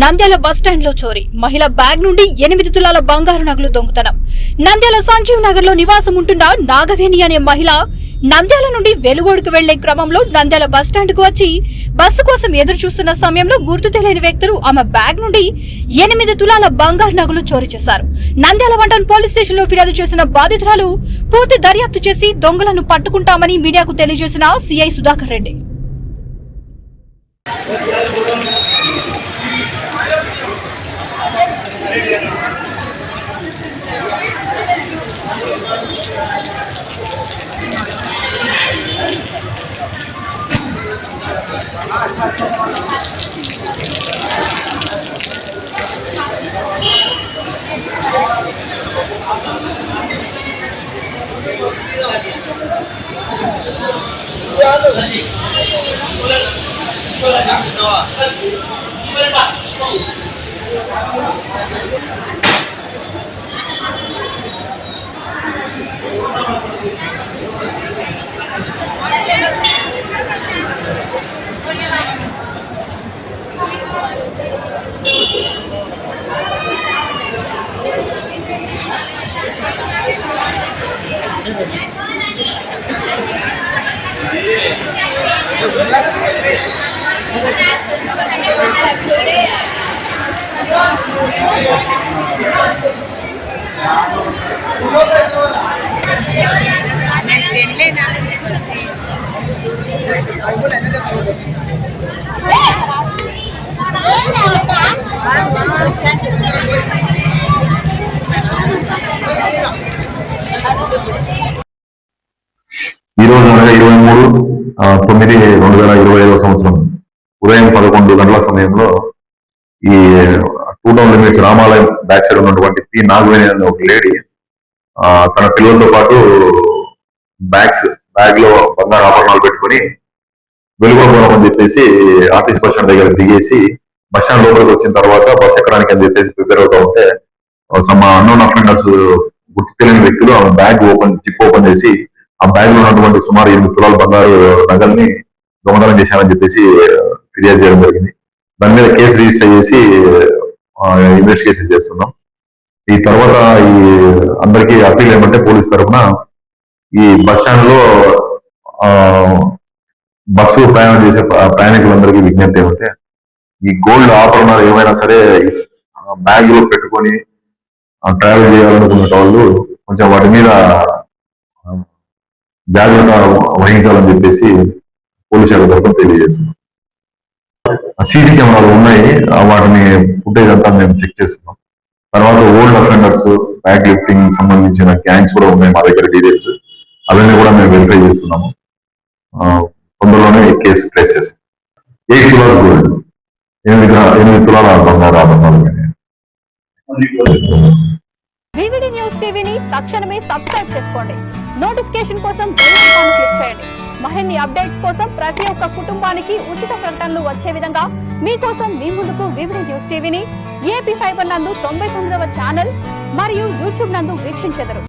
Nandyal bus stand లో చోరీ, మహిళ బ్యాగ్ నుండి 8 తులాల బంగారు నగలు దొంగతనం. నంద్యాల సంజీవ్ నగర్ లో నివాసం ఉంటున్న నాగవేణి అనే మహిళ నంద్యాల నుండి వెలుగోడుకు వెళ్లే క్రమంలో నంద్యాల బస్టాండ్ కు వచ్చి బస్సు కోసం ఎదురు చూస్తున్న సమయంలో గుర్తు తెలియని వ్యక్తులు ఆమె బ్యాగ్ నుండి 8 తులాల బంగారు నగలు చోరీ చేశారు. నంద్యాల వంటన్ పోలీస్ స్టేషన్ లో ఫిర్యాదు చేసిన బాధితురాలు పూర్తి దర్యాప్తు చేసి దొంగలను పట్టుకుంటామని మీడియాకు తెలియజేసిన సిఐ సుధాకర్ రెడ్డి. ఈ రోజు 23/9/2025 సంవత్సరం ఉదయం 11 గంటల సమయంలో ఈ 2 టౌన్ లిమిట్స్ రామాలయం బ్యాక్ సైడ్ ఉన్నటువంటి పి నాగవేణి అనే ఒక లేడీ తన పిల్లలతో పాటు బ్యాగ్ లో బంగారు ఆభరణాలు పెట్టుకుని వెలుగుపోవడం అని చెప్పేసి ఆర్టీసీ బస్ స్టాండ్ దగ్గర దిగేసి బస్ స్టాండ్ లోపలికి వచ్చిన తర్వాత బస్ ఎక్కడానికి అని చెప్పేసి ప్రిపేర్ అవుతా ఉంటే అన్నోన్ అఫెండర్స్ గుర్తు తెలియని వ్యక్తులు ఆ బ్యాగ్ జిప్ ఓపెన్ చేసి ఆ బ్యాగ్ లో ఉన్నటువంటి సుమారు 8 తులాల బంగారు నగల్ని దొంగతనం చేశామని చెప్పేసి ఫిర్యాదు చేయడం జరిగింది. దాని మీద కేసు రిజిస్టర్ చేసి ఇన్వెస్టిగేషన్ చేస్తున్నాం. ఈ తర్వాత ఈ అందరికీ అప్పీల్ ఏమంటే పోలీస్ తరఫున ఈ బస్ స్టాండ్ లో బస్సు ప్రయాణం చేసే ప్రయాణికులందరికీ విజ్ఞప్తి ఏమంటే ఈ గోల్డ్ ఆభరణాలు ఏమైనా సరే బ్యాగ్ లో పెట్టుకొని ట్రావెల్ చేయాలనుకున్న వాళ్ళు కొంచెం వాటి మీద జాగ్రత్త వహించాలని చెప్పేసి పోలీసు శాఖ తరఫున తెలియజేస్తున్నాం. సీసీ కెమెరాలు ఉన్నాయి, వాటిని ఫుటేజ్ అంతా మేము చెక్ చేస్తున్నాం. తర్వాత ఓల్డ్ అఫెండర్స్ బ్యాగ్ లిఫ్టింగ్ సంబంధించిన గ్యాంగ్స్ కూడా ఉన్నాయి మా దగ్గర డీటెయిల్స్, అవన్నీ కూడా మేము వెరిఫై చేస్తున్నాము. తొందరలోనే కేసు ట్రేస్ చేస్తాం. 8 తులాస్ గోల్డ్, 8 తులాల బంగారు ఆభరణాలు. వివిడి న్యూస్ టీవీని తక్షణమే సబ్స్క్రైబ్ చేసుకోండి. నోటిఫికేషన్ కోసం బెల్ ఐకాన్ క్లిక్ చేయండి. మరిన్ని అప్డేట్స్ కోసం ప్రతి ఒక్క కుటుంబానికి ఉచిత ప్రకటనలు వచ్చే విధంగా మీకోసం మీ ముందుకు వివిడి న్యూస్ టీవీని ఏపీ ఫైబర్ నందు 99వ ఛానల్ మరియు యూట్యూబ్ నందు వీక్షించెదరు.